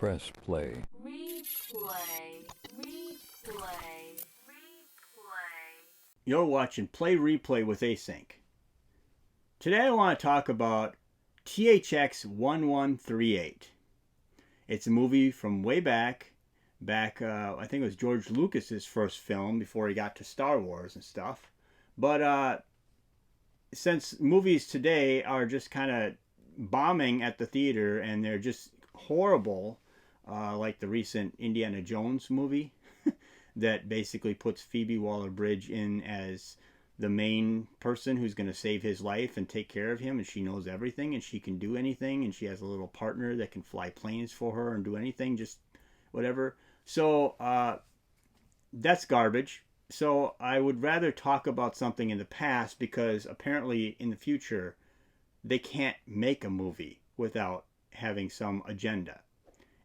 Press play. Replay, replay, replay. You're watching Play Replay with Async. Today I want to talk about THX1138. It's a movie from way back, I think it was George Lucas's first film before he got to Star Wars and stuff. But since movies today are just kind of bombing at the theater and they're just horrible, like the recent Indiana Jones movie that basically puts Phoebe Waller-Bridge in as the main person who's going to save his life and take care of him, and she knows everything and she can do anything, and she has a little partner that can fly planes for her and do anything, just whatever. So that's garbage. So I would rather talk about something in the past, because apparently in the future they can't make a movie without having some agenda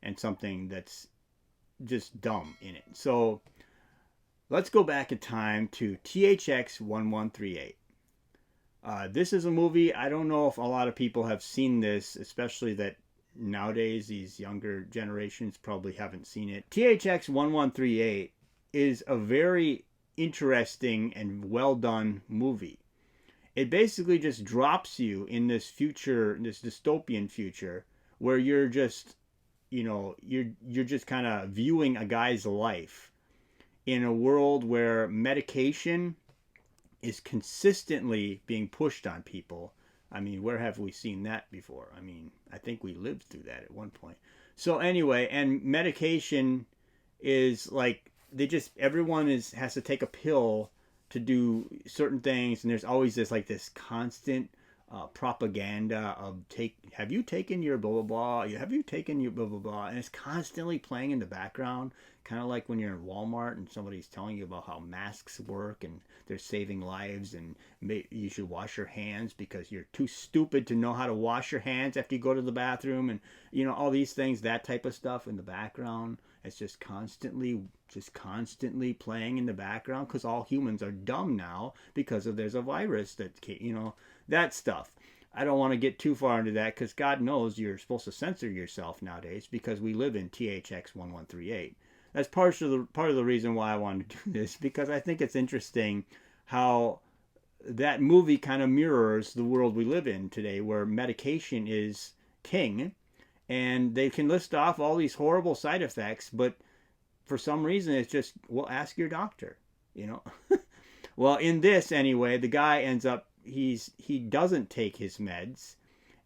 and something that's just dumb in it. So let's go back in time to THX1138. This is a movie, I don't know if a lot of people have seen this, especially that nowadays these younger generations probably haven't seen it. THX1138 is a very interesting and well done movie. It basically just drops you in this future, this dystopian future, where you're just, you're just kind of viewing a guy's life in a world where medication is consistently being pushed on people. I mean, where have we seen that before? I mean, I think we lived through that at one point. So anyway, and medication is like, everyone has to take a pill to do certain things, and there's always this constant propaganda of have you taken your blah blah blah, have you taken your blah blah blah, and it's constantly playing in the background, kind of like when you're in Walmart and somebody's telling you about how masks work and they're saving lives, and you should wash your hands because you're too stupid to know how to wash your hands after you go to the bathroom, and all these things, that type of stuff in the background. It's just constantly playing in the background, because all humans are dumb now because there's a virus that, that stuff. I don't want to get too far into that, because God knows you're supposed to censor yourself nowadays, because we live in THX1138. That's part of the reason why I wanted to do this, because I think it's interesting how that movie kind of mirrors the world we live in today, where medication is king, and they can list off all these horrible side effects, but for some reason it's just, well, ask your doctor, Well, in this anyway, the guy ends up, he doesn't take his meds,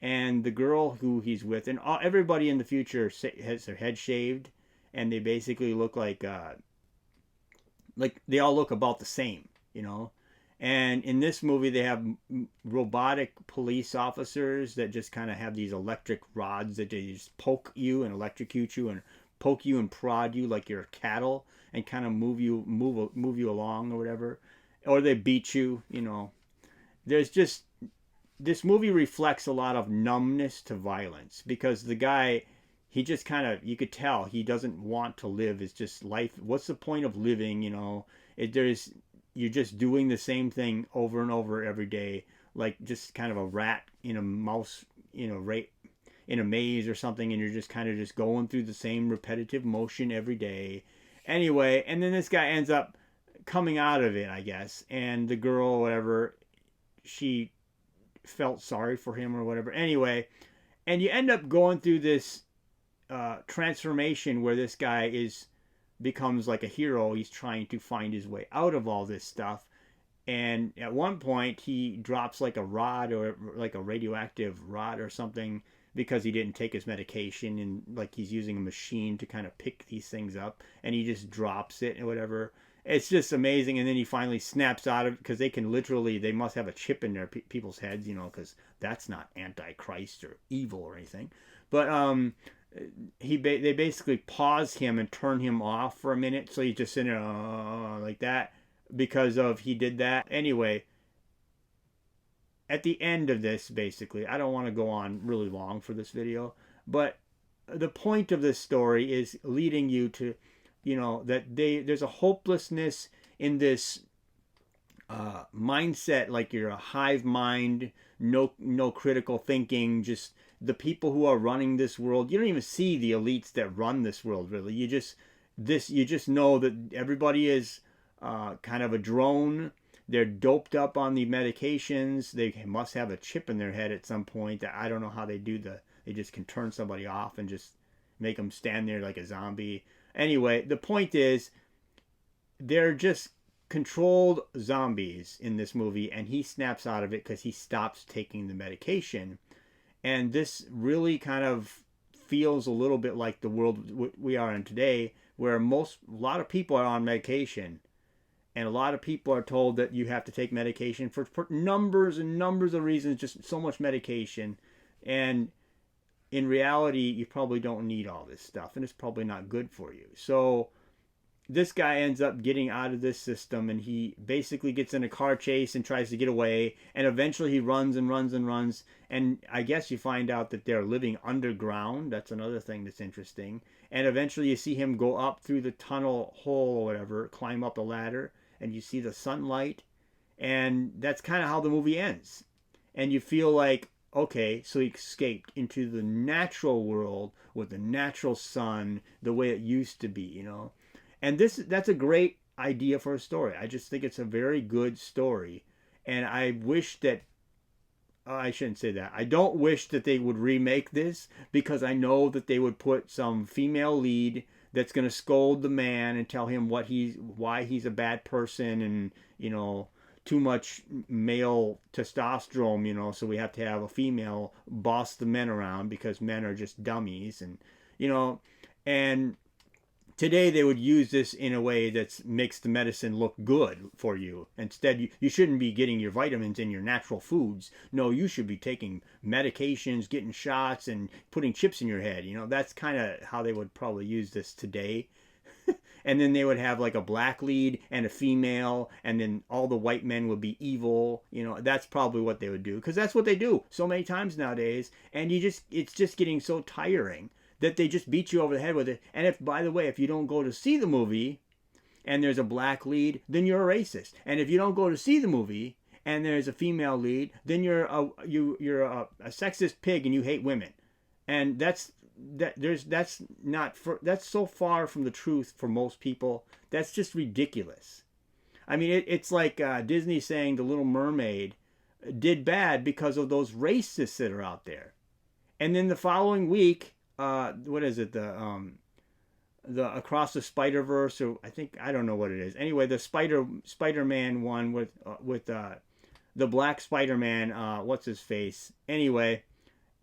and the girl who he's with, and everybody in the future has their head shaved, and they basically look like they all look about the same, And in this movie, they have robotic police officers that just kind of have these electric rods that they just poke you and electrocute you and poke you and prod you like you're cattle, and kind of move you along or whatever, or they beat you. There's just, this movie reflects a lot of numbness to violence, because the guy, he just kind of, you could tell he doesn't want to live. It's just life. What's the point of living? You're just doing the same thing over and over every day, like just kind of a rat in a mouse, right in a maze or something, and you're just kind of just going through the same repetitive motion every day. Anyway, and then this guy ends up coming out of it, I guess, and the girl or whatever, she felt sorry for him or whatever. Anyway, and you end up going through this transformation where this guy becomes like a hero. He's trying to find his way out of all this stuff, and at one point he drops like a rod, or like a radioactive rod or something, because he didn't take his medication, and like he's using a machine to kind of pick these things up, and he just drops it and whatever. It's just amazing. And then he finally snaps out of it, because they must have a chip in their people's heads, because that's not Antichrist or evil or anything. But they basically pause him and turn him off for a minute, so he's just sitting there like that, because he did that. Anyway, at the end of this, basically, I don't want to go on really long for this video, but the point of this story is leading you to, that there's a hopelessness in this mindset, like you're a hive mind, no critical thinking, just the people who are running this world. You don't even see the elites that run this world, really. You just know that everybody is kind of a drone. They're doped up on the medications. They must have a chip in their head at some point. That I don't know how they do they just can turn somebody off and just make them stand there like a zombie. Anyway, the point is, they're just controlled zombies in this movie, and he snaps out of it because he stops taking the medication. And this really kind of feels a little bit like the world we are in today, where a lot of people are on medication, and a lot of people are told that you have to take medication for numbers and numbers of reasons, just so much medication. And in reality, you probably don't need all this stuff, and it's probably not good for you. So this guy ends up getting out of this system, and he basically gets in a car chase and tries to get away, and eventually he runs and runs and runs, and I guess you find out that they're living underground. That's another thing that's interesting. And eventually you see him go up through the tunnel hole or whatever, climb up a ladder, and you see the sunlight, and that's kind of how the movie ends. And you feel like, okay, so he escaped into the natural world with the natural sun, the way it used to be, you know. And that's a great idea for a story. I just think it's a very good story. And I wish that, I shouldn't say that. I don't wish that they would remake this, because I know that they would put some female lead that's going to scold the man and tell him why he's a bad person, and, you know, too much male testosterone, you know, so we have to have a female boss the men around because men are just dummies, and, you know, and today they would use this in a way that makes the medicine look good for you. Instead, you shouldn't be getting your vitamins in your natural foods. No, you should be taking medications, getting shots, and putting chips in your head. You know, that's kind of how they would probably use this today. And then they would have like a black lead and a female, and then all the white men would be evil. You know, that's probably what they would do, because that's what they do so many times nowadays. And it's just getting so tiring that they just beat you over the head with it. And if, by the way, if you don't go to see the movie and there's a black lead, then you're a racist. And if you don't go to see the movie and there's a female lead, then you're a sexist pig and you hate women. And that's so far from the truth for most people. That's just ridiculous. I mean, it's like Disney saying The Little Mermaid did bad because of those racists that are out there. And then the following week, what is it? The Across the Spider-Verse, or I don't know what it is. Anyway, the Spider-Man one with the black Spider-Man, what's his face? Anyway,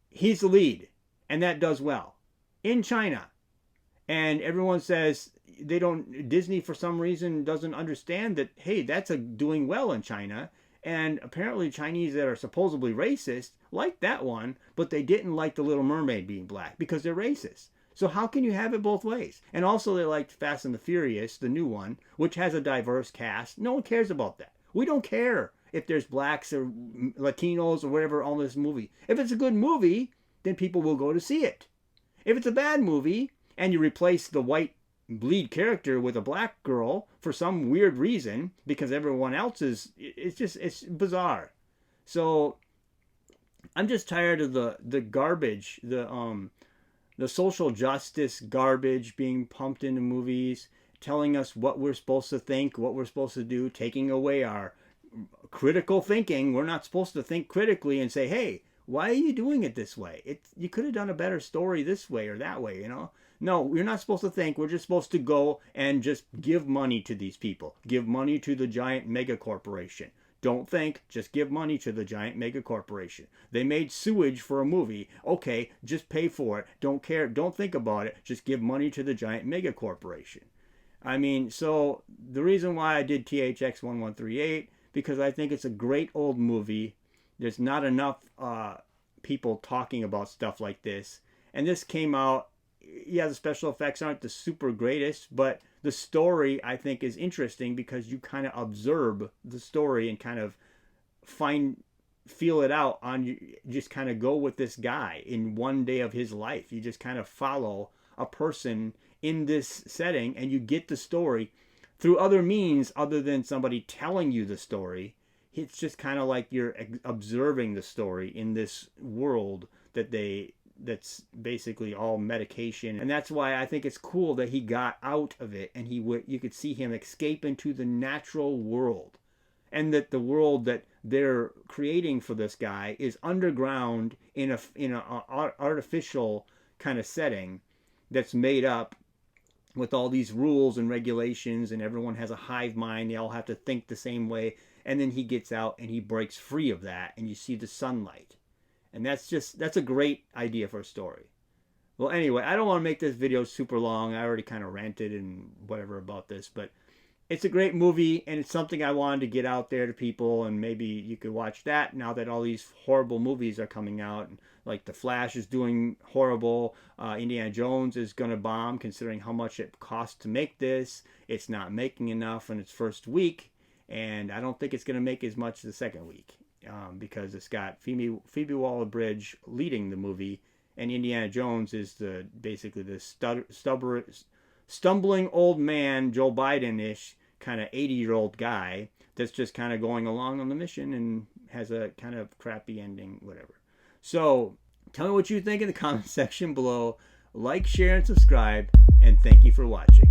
he's the lead, and that does well in China. And everyone says Disney for some reason doesn't understand that, hey, that's doing well in China. And apparently Chinese that are supposedly racist like that one, but they didn't like The Little Mermaid being black because they're racist. So how can you have it both ways? And also they liked Fast and the Furious, the new one, which has a diverse cast. No one cares about that. We don't care if there's blacks or Latinos or whatever on this movie. If it's a good movie, then people will go to see it. If it's a bad movie and you replace the white lead character with a black girl for some weird reason, because everyone else it's bizarre. So I'm just tired of the garbage, the social justice garbage being pumped into movies, telling us what we're supposed to think, what we're supposed to do, taking away our critical thinking. We're not supposed to think critically and say, hey, why are you doing it this way? You could have done a better story this way or that way, you know? No, we're not supposed to think. We're just supposed to go and just give money to these people. Give money to the giant mega corporation. Don't think, just give money to the giant mega corporation. They made sewage for a movie. Okay, just pay for it. Don't care. Don't think about it. Just give money to the giant mega corporation. I mean, so the reason why I did THX1138, because I think it's a great old movie. There's not enough people talking about stuff like this. And this came out, yeah, the special effects aren't the super greatest, but the story, I think, is interesting because you kind of observe the story and kind of feel it out on, just kind of go with this guy in one day of his life. You just kind of follow a person in this setting, and you get the story through other means other than somebody telling you the story. It's just kind of like you're observing the story in this world that they that's basically all medication. And that's why I think it's cool that he got out of it, and you could see him escape into the natural world, and that the world that they're creating for this guy is underground in a artificial kind of setting that's made up with all these rules and regulations, and everyone has a hive mind. They all have to think the same way. And then he gets out and he breaks free of that, and you see the sunlight. And that's a great idea for a story. Well, anyway, I don't want to make this video super long. I already kind of ranted and whatever about this, but it's a great movie, and it's something I wanted to get out there to people, and maybe you could watch that now that all these horrible movies are coming out. Like The Flash is doing horrible. Indiana Jones is going to bomb, considering how much it cost to make this. It's not making enough in its first week, and I don't think it's going to make as much the second week, because it's got Phoebe Waller-Bridge leading the movie, and Indiana Jones is basically the stumbling old man, Joe Biden-ish, kind of 80-year-old guy that's just kind of going along on the mission and has a kind of crappy ending, whatever. So tell me what you think in the comment section below. Like, share, and subscribe, and thank you for watching.